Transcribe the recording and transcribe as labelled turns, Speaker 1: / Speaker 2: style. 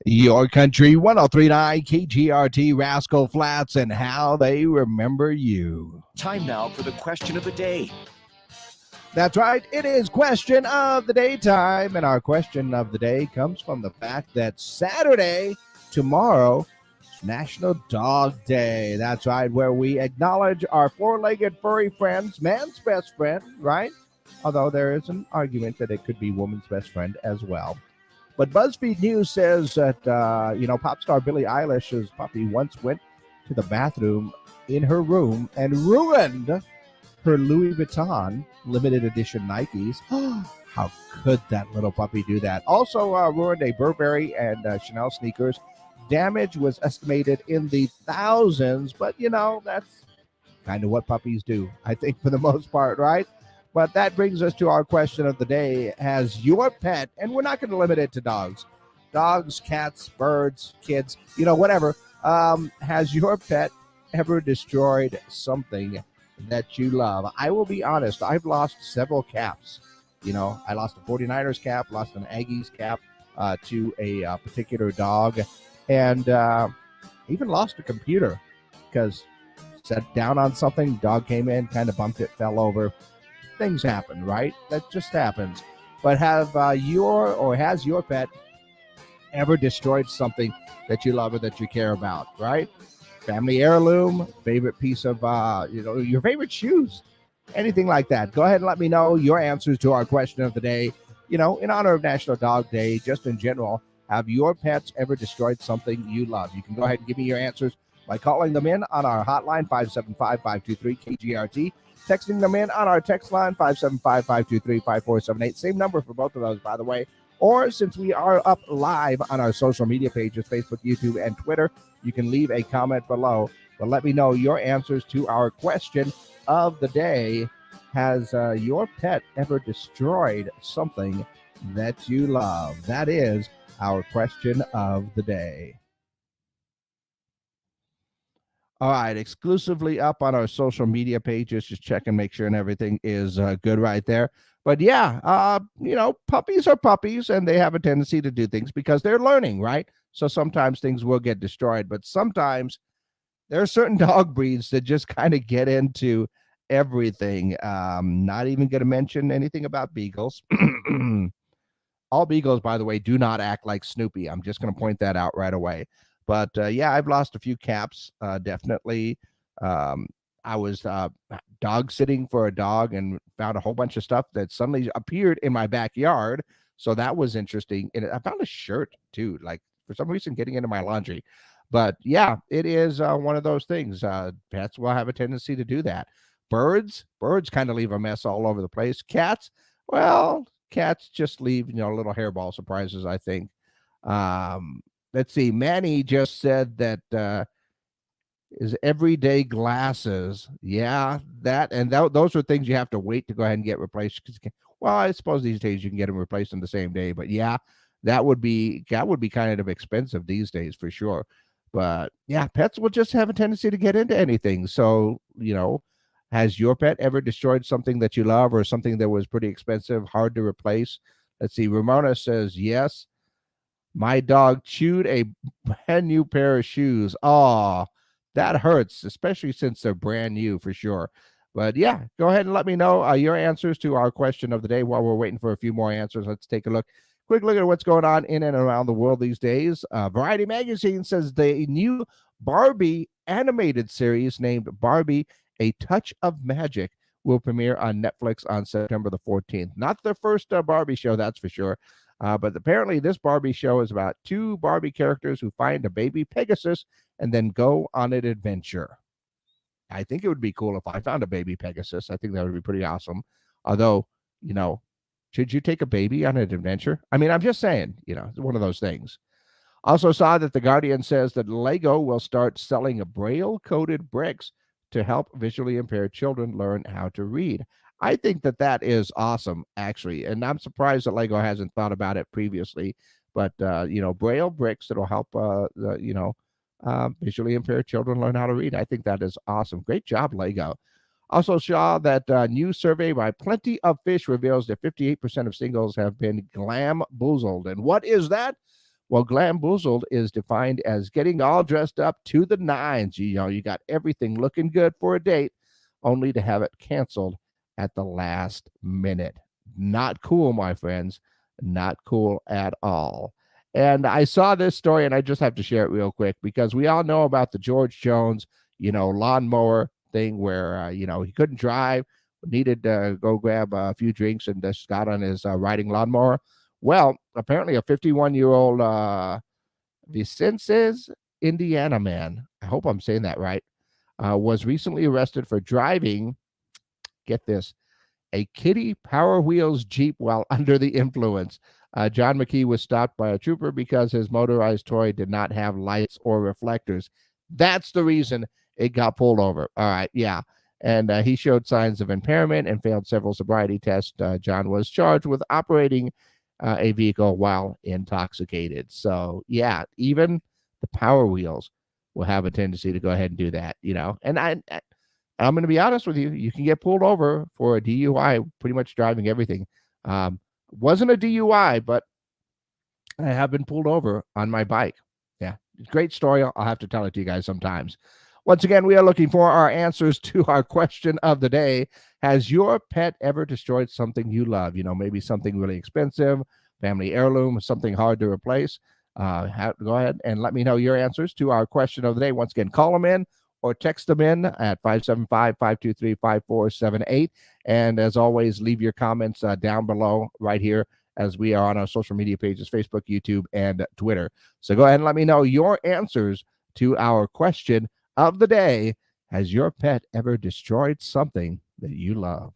Speaker 1: Your Country 1039 KGRT Rascal Flats and how they remember you.
Speaker 2: Time now for the question of the day.
Speaker 1: That's right. It is question of the day time. And our question of the day comes from the fact that Saturday, tomorrow, is National Dog Day. That's right, where we acknowledge our four-legged furry friends, man's best friend, right? Although there is an argument that it could be woman's best friend as well. But BuzzFeed News says that, pop star Billie Eilish's puppy once went to the bathroom in her room and ruined her Louis Vuitton limited edition Nikes. How could that little puppy do that? Also ruined a Burberry and Chanel sneakers. Damage was estimated in the thousands, but, that's kind of what puppies do, I think, for the most part, right? But that brings us to our question of the day. Has your pet, and we're not going to limit it to dogs, cats, birds, kids, whatever. Has your pet ever destroyed something that you love? I will be honest. I've lost several caps. I lost a 49ers cap, lost an Aggies cap to a particular dog, and even lost a computer because set down on something, dog came in, kind of bumped it, fell over. Things happen, right? That just happens. But has your pet ever destroyed something that you love or that you care about, right? Family heirloom, favorite piece of, your favorite shoes, anything like that. Go ahead and let me know your answers to our question of the day. In honor of National Dog Day, just in general, have your pets ever destroyed something you love? You can go ahead and give me your answers by calling them in on our hotline, 575-523-KGRT. Texting them in on our text line, 575-523-5478. Same number for both of those, by the way. Or since we are up live on our social media pages, Facebook, YouTube, and Twitter, you can leave a comment below. But let me know your answers to our question of the day. Has your pet ever destroyed something that you love? That is our question of the day. All right, exclusively up on our social media pages. Just check and make sure and everything is good right there. But yeah, puppies are puppies and they have a tendency to do things because they're learning, right? So sometimes things will get destroyed, but sometimes there are certain dog breeds that just kind of get into everything. Not even going to mention anything about beagles. All beagles, by the way, do not act like Snoopy. I'm just going to point that out right away. But I've lost a few caps, definitely. I was dog sitting for a dog and found a whole bunch of stuff that suddenly appeared in my backyard. So that was interesting. And I found a shirt too, like for some reason getting into my laundry. But yeah, it is one of those things. Pets will have a tendency to do that. Birds kind of leave a mess all over the place. Cats just leave, little hairball surprises, I think. Let's see. Manny just said that is everyday glasses. Yeah, those are things you have to wait to go ahead and get replaced. Well, I suppose these days you can get them replaced in the same day. But yeah, that would be kind of expensive these days for sure. But yeah, pets will just have a tendency to get into anything. So has your pet ever destroyed something that you love or something that was pretty expensive, hard to replace? Let's see. Ramona says yes. My dog chewed a brand new pair of shoes. Oh, that hurts, especially since they're brand new for sure. But yeah, go ahead and let me know your answers to our question of the day while we're waiting for a few more answers. Let's take a quick look at what's going on in and around the world these days. Variety Magazine says the new Barbie animated series named Barbie: A Touch of Magic will premiere on Netflix on September the 14th. Not the first Barbie show, that's for sure. But apparently this Barbie show is about two Barbie characters who find a baby Pegasus and then go on an adventure. I think it would be cool if I found a baby Pegasus. I think that would be pretty awesome. Although, should you take a baby on an adventure? I mean, I'm just saying, it's one of those things. Also saw that The Guardian says that Lego will start selling Braille-coded bricks to help visually impaired children learn how to read. I think that is awesome, actually. And I'm surprised that Lego hasn't thought about it previously. But, Braille bricks that'll help, visually impaired children learn how to read. I think that is awesome. Great job, Lego. Also saw that new survey by Plenty of Fish reveals that 58% of singles have been glamboozled. And what is that? Well, glamboozled is defined as getting all dressed up to the nines. You got everything looking good for a date, only to have it canceled at the last minute. Not cool, my friends. Not cool at all. And I saw this story, and I just have to share it real quick because we all know about the George Jones, lawnmower thing where, he couldn't drive, needed to go grab a few drinks, and just got on his riding lawnmower. Well, apparently a 51-year-old Vincennes, Indiana man, I hope I'm saying that right, was recently arrested for driving, get this, a Kitty Power Wheels Jeep while under the influence. John McKee was stopped by a trooper because his motorized toy did not have lights or reflectors. That's the reason it got pulled over. All right, yeah. And he showed signs of impairment and failed several sobriety tests. John was charged with operating a vehicle while intoxicated. So, yeah, even the Power Wheels will have a tendency to go ahead and do that, And I'm going to be honest with you. You can get pulled over for a DUI, pretty much driving everything. Wasn't a DUI, but I have been pulled over on my bike. Yeah, great story. I'll have to tell it to you guys sometimes. Once again, we are looking for our answers to our question of the day. Has your pet ever destroyed something you love? Maybe something really expensive, family heirloom, something hard to replace. Go ahead and let me know your answers to our question of the day. Once again, call them in or text them in at 575-523-5478. And as always, leave your comments down below right here as we are on our social media pages, Facebook, YouTube, and Twitter. So go ahead and let me know your answers to our question of the day. Has your pet ever destroyed something that you love?